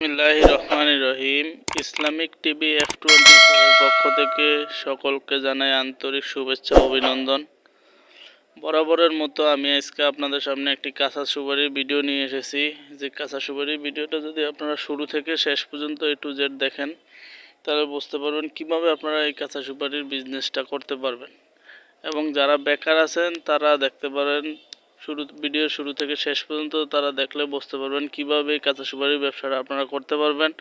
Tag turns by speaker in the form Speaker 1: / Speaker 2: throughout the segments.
Speaker 1: বিসমিল্লাহির রহমানির রহিম। Islamic TV F24 এর পক্ষ থেকে সকলকে জানাই আন্তরিক শুভেচ্ছা ও অভিনন্দন। বরাবরের মতো আমি আজকে আপনাদের সামনে একটি কাঁচা সুপারির ভিডিও নিয়ে এসেছি। যে কাঁচা সুপারির ভিডিওটা যদি আপনারা শুরু থেকে শেষ পর্যন্ত A to Z দেখেন, তাহলে বুঝতে পারবেন কিভাবে আপনারা এই কাঁচা সুপারির বিজনেসটা করতে পারবেন। এবং যারা বেকার আছেন তারা দেখতে পারেন ভিডিও শুরু থেকে শেষ পর্যন্ত, তারা দেখলে বুঝতে পারবেন কিভাবে এই কাঁচা সুপারির ব্যবসাটা আপনারা করতে পারবেন,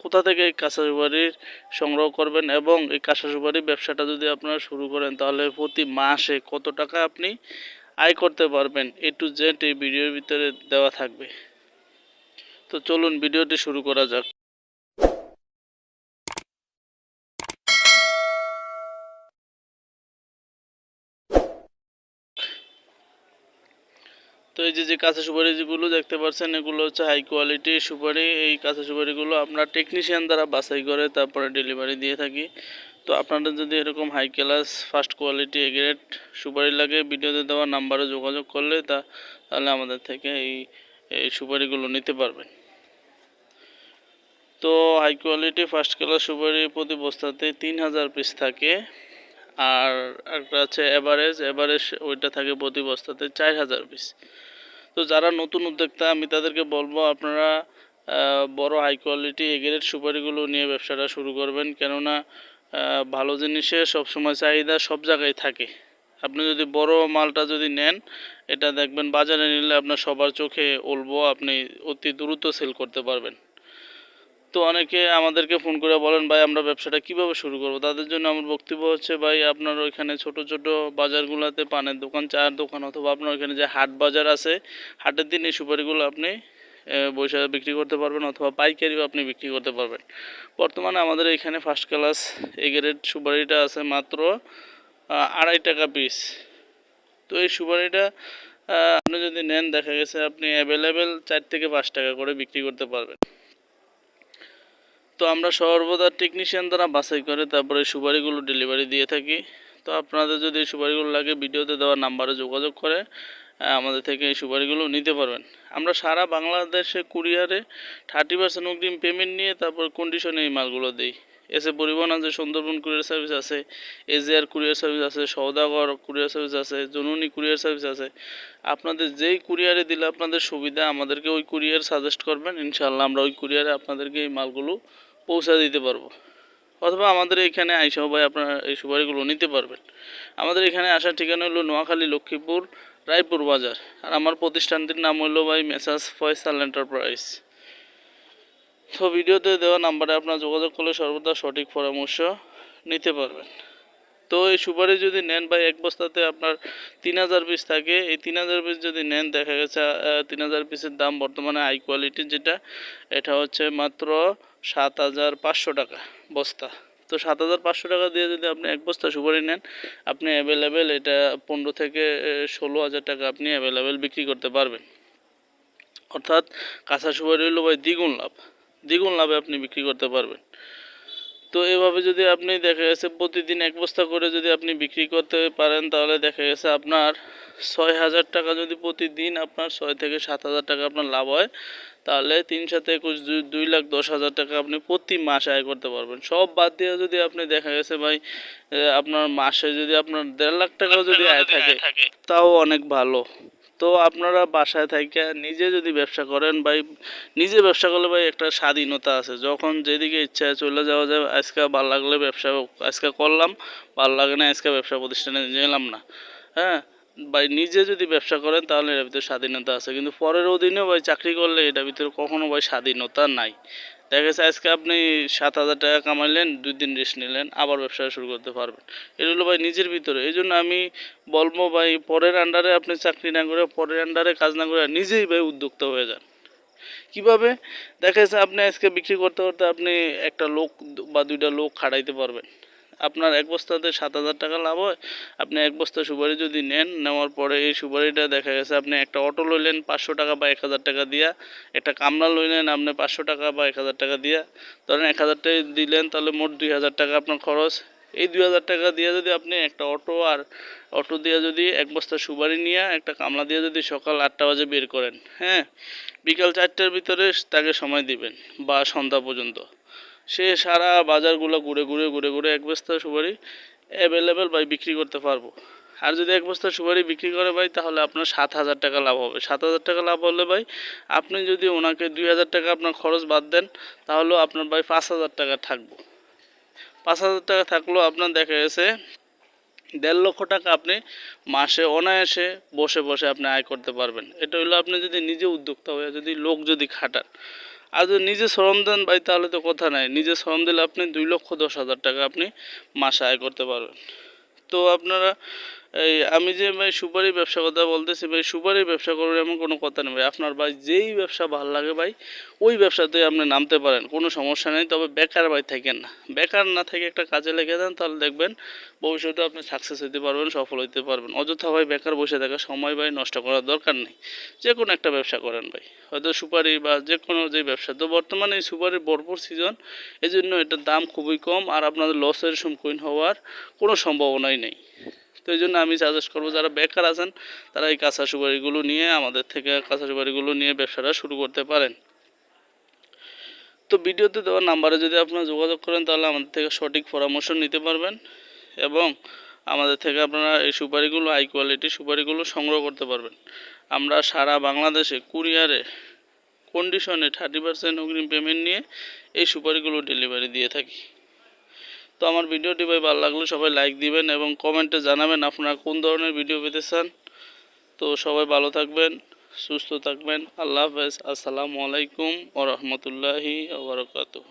Speaker 1: কোথা থেকে এই কাঁচা সুপারির সংগ্রহ করবেন, এবং এই কাঁচা সুপারির ব্যবসাটা যদি আপনারা শুরু করেন তাহলে প্রতি মাসে কত টাকা আপনি আয় করতে পারবেন। A to Z এই ভিডিওর ভিতরে দেওয়া থাকবে। তো চলুন ভিডিওটি শুরু করা যাক। তো এই যে কাঁচা সুপারি যেগুলো দেখতে পাচ্ছেন, এগুলো হচ্ছে হাই কোয়ালিটি সুপারি। এই কাঁচা সুপারিগুলো আমরা টেকনিশিয়ান দ্বারা বাছাই করে তারপরে ডেলিভারি দিয়ে থাকি। তো আপনাদের যদি এরকম high class first quality A grade সুপারি লাগে, ভিডিওতে দেওয়া নাম্বারে যোগাযোগ করলে তাহলে আমাদের থেকে এই সুপারিগুলো নিতে পারবেন। তো হাই কোয়ালিটি ফার্স্ট ক্লাস সুপারি প্রতি বস্তাতে 3000 পিস থাকে, আর একটা আছে এভারেজ ওইটা থাকে প্রতি বস্তাতে 4000 পিস। তো যারা নতুন উদ্যোক্তা, আমি তাদেরকে বলবো আপনারা বড় হাই কোয়ালিটি এ গ্রেড সুপারিগুলো নিয়ে ব্যবসাটা শুরু করবেন। কেননা ভালো জিনিসের সবসময় চাহিদা সব জায়গায় থাকে। আপনি যদি বড় মালটা যদি নেন, এটা দেখবেন বাজারে নিলে আপনার সবার চোখে উঠবো, আপনি অতি দ্রুত সেল করতে পারবেন। তো অনেকে আমাদেরকে ফোন করে বলেন, ভাই আমরা ব্যবসাটা কিভাবে শুরু করব। তাদের জন্য আমার বক্তব্য হচ্ছে, ভাই আপনার ওইখানে ছোট ছোট বাজারগুলোতে পানের দোকান, চায়ের দোকান, অথবা আপনার ওইখানে যে হাট বাজার আছে, হাটের দিন এই সুপারিগুলো আপনি বসে বিক্রি করতে পারবেন, অথবা পাইকারিও আপনি বিক্রি করতে পারবেন। বর্তমানে আমাদের এখানে ফার্স্ট ক্লাস এ গ্রেড সুপারিটা আছে মাত্র 2.5 টাকা পিস। তো এই সুপারিটা আপনি যদি নেন, দেখা গেছে আপনি অ্যাভেলেবেল 4 থেকে 5 টাকা করে বিক্রি করতে পারবেন। তো আমরা সর্বদা টেকনিশিয়ান দ্বারা বাছাই করে তারপরে সুপারিগুলো ডেলিভারি দিয়ে থাকি। তো আপনাদের যদি এই সুপারিগুলো লাগে, ভিডিওতে দেওয়া নাম্বারে যোগাযোগ করে আমাদের থেকে এই সুপারিগুলো নিতে পারবেন। আমরা সারা বাংলাদেশে কুরিয়ারে 30% অগ্রিম পেমেন্ট নিয়ে তারপর কন্ডিশনে এই মালগুলো দিই। এসে পরিবহন আছে, সুন্দরবন কুরিয়ার সার্ভিস আছে, এজিআর কুরিয়ার সার্ভিস আছে, সওদাগর কুরিয়ার সার্ভিস আছে, জননী কুরিয়ার সার্ভিস আছে। আপনাদের যেই কুরিয়ারে দিলে আপনাদের সুবিধা, আমাদেরকে ওই কুরিয়ার সাজেস্ট করবেন, ইনশাআল্লাহ আমরা ওই কুরিয়ারে আপনাদেরকে এই মালগুলো পৌঁছা দিতে পারবো। অথবা আমাদের এখানে আইসাও ভাই আপনারা এই সুপারিগুলো নিতে পারবেন। আমাদের এখানে আসার ঠিকানা হলো নোয়াখালী, লক্ষ্মীপুর, রায়পুর বাজার। আর আমার প্রতিষ্ঠানটির নাম হলো ভাই মেসার্স ফয়সাল এন্টারপ্রাইজ। তো ভিডিওতে দেওয়া নাম্বারে আপনারা যোগাযোগ করলে সর্বদা সঠিক পরামর্শ নিতে পারবেন। তো এই সুপারি যদি নেন ভাই, এক বস্তাতে আপনার 3000 পিস থাকে। এই 3000 পিস যদি নেন, দেখা গেছে 3000 পিসের দাম বর্তমানে হাই কোয়ালিটির যেটা, এটা হচ্ছে মাত্র 7500 টাকা বস্তা। তো 7500 টাকা দিয়ে যদি আপনি এক বস্তা সুপারি নেন, আপনি অ্যাভেলেবেল এটা 15 থেকে 16,000 টাকা আপনি অ্যাভেলেবেল বিক্রি করতে পারবেন। অর্থাৎ কাঁচা সুপারি হলো ভাই দ্বিগুণ লাভে আপনি বিক্রি করতে পারবেন। তো এভাবে যদি আপনি দেখা গেছে প্রতিদিন এক বস্তা করে যদি আপনি বিক্রি করতে পারেন, তাহলে দেখা গেছে আপনার 6000 টাকা, যদি প্রতিদিন আপনার 6 থেকে 7000 টাকা আপনার লাভ হয়, তাহলে 3 7 21 2,10,000 টাকা আপনি প্রতি মাসে আয় করতে পারবেন। সব বাদ দিয়ে যদি আপনি দেখা গেছে ভাই আপনার মাসে যদি আপনার 1.5 লাখ টাকাও যদি আয় থাকে, তাও অনেক ভালো। তো আপনারা বাসায় থেকে নিজে যদি ব্যবসা করেন ভাই, নিজে ব্যবসা করলে ভাই একটা স্বাধীনতা আছে, যখন যেদিকে ইচ্ছা চলে যাওয়া যায়। আজকে ভালো লাগলে ব্যবসা আজকে করলাম, ভালো লাগে না আজকে ব্যবসা প্রতিষ্ঠানে গেলাম না। হ্যাঁ ভাই, নিজে যদি ব্যবসা করেন তাহলে এর ভিতরে স্বাধীনতা আছে, কিন্তু পরের অধীনেও ভাই চাকরি করলে এটার ভিতরে কখনো ভাই স্বাধীনতা নাই। দেখা গেছে আজকে আপনি 7000 টাকা কামাইলেন, 2 দিন রেস্ট নিলেন, আবার ব্যবসা শুরু করতে পারবেন। এটা হলো ভাই নিজের ভিতরে। এই জন্য আমি বলবো ভাই, পরের আন্ডারে আপনি চাকরি না করে, পরের আন্ডারে কাজ না করে নিজেই ভাই উদ্যোক্তা হয়ে যান। কিভাবে? দেখা যাচ্ছে আপনি আজকে বিক্রি করতে করতে আপনি একটা লোক বা 2টা লোক খাটাইতে পারবেন। আপনার এক বস্তাতে 7000 টাকা লাভ হয়। আপনি এক বস্তা সুপারি যদি নেওয়ার পরে এই সুপারিটা দেখা গেছে আপনি একটা অটো লইলেন 500 টাকা বা 1000 টাকা দিয়া, একটা কামলা লইলেন আপনি 500 টাকা বা 1000 টাকা দিয়া, ধরেন 1000 টাকা দিলেন, তাহলে মোট 2000 টাকা আপনার খরচ। এই 2000 টাকা দিয়ে যদি আপনি একটা অটো দিয়ে যদি এক বস্তা সুপারি নিয়ে একটা কামলা দিয়ে যদি সকাল 8টা বাজে বের করেন, হ্যাঁ, বিকাল 4টার ভিতরে তাকে সময় দিবেন বা সন্ধ্যা পর্যন্ত। সে সারা বাজারগুলো ঘুরে এক বস্তা সুপারি অ্যাভেলেবেল ভাই বিক্রি করতে পারবো। আর যদি এক বস্তা সুপারি বিক্রি করে ভাই, তাহলে আপনার 7,000 টাকা লাভ হবে। 7,000 টাকা লাভ হলে ভাই, আপনি যদি ওনাকে 2,000 টাকা আপনার খরচ বাদ দেন, তাহলেও আপনার ভাই 5,000 টাকা থাকবো। 5,000 টাকা থাকলেও আপনার দেখা গেছে 1.5 লক্ষ টাকা আপনি মাসে অনায়াসে বসে আপনি আয় করতে পারবেন। এটা হলো আপনি যদি নিজে উদ্যোক্তা হয়ে যদি লোক যদি খাটান। আর যদি নিজে শ্রম দেন ভাই, তাহলে তো কথা নাই। নিজে শ্রম দিলে আপনি 2,10,000 টাকা আপনি মাসে আয় করতে পারবেন। তো আপনারা আমি যে ভাই সুপারি ব্যবসা কথা বলতেছি ভাই, সুপারি ব্যবসা করবেন এমন কোনো কথা নেই ভাই। আপনার ভাই যেই ব্যবসা ভালো লাগে ভাই, ওই ব্যবসাতে আপনি নামতে পারেন, কোনো সমস্যা নেই। তবে বেকার ভাই থাকেন না, বেকার না থেকে একটা কাজে লেগে দেন, তাহলে দেখবেন ভবিষ্যতে আপনি সাকসেস হতে পারবেন, সফল হতে পারবেন। অযথা ভাই বেকার বসে থাকা সময় ভাই নষ্ট করার দরকার নেই। যে কোনো একটা ব্যবসা করেন ভাই, হয়তো সুপারি বা যে কোনো যে ব্যবসা। তো বর্তমানে এই সুপারির ভরপুর সিজন, এই জন্য এটার দাম খুবই কম, আর আপনাদের লসের সম্মুখীন হওয়ার কোনো সম্ভাবনাই নেই। তো এই জন্য আমি সাজেস্ট করবো, যারা বেকার আছেন তারা এই কাঁচা সুপারিগুলো নিয়ে, আমাদের থেকে কাঁচা সুপারিগুলো নিয়ে ব্যবসাটা শুরু করতে পারেন। তো ভিডিওতে দেওয়া নাম্বারে যদি আপনারা যোগাযোগ করেন, তাহলে আমাদের থেকে সঠিক পরামর্শ নিতে পারবেন এবং আমাদের থেকে আপনারা এই সুপারিগুলো, হাই কোয়ালিটি সুপারিগুলো সংগ্রহ করতে পারবেন। আমরা সারা বাংলাদেশে কুরিয়ারে কন্ডিশনে 30% অগ্রিম পেমেন্ট নিয়ে এই সুপারিগুলো ডেলিভারি দিয়ে থাকি। তো আমার ভিডিওটি ভাই ভালো লাগলে সবাই লাইক দিবেন এবং কমেন্টে জানাবেন আপনারা কোন ধরনের ভিডিও পেতে চান। তো সবাই ভালো থাকবেন, সুস্থ থাকবেন। আল্লাহ হাফেজ। আসসালামু আলাইকুম ওয়া রাহমাতুল্লাহি ওয়া বারাকাতুহু।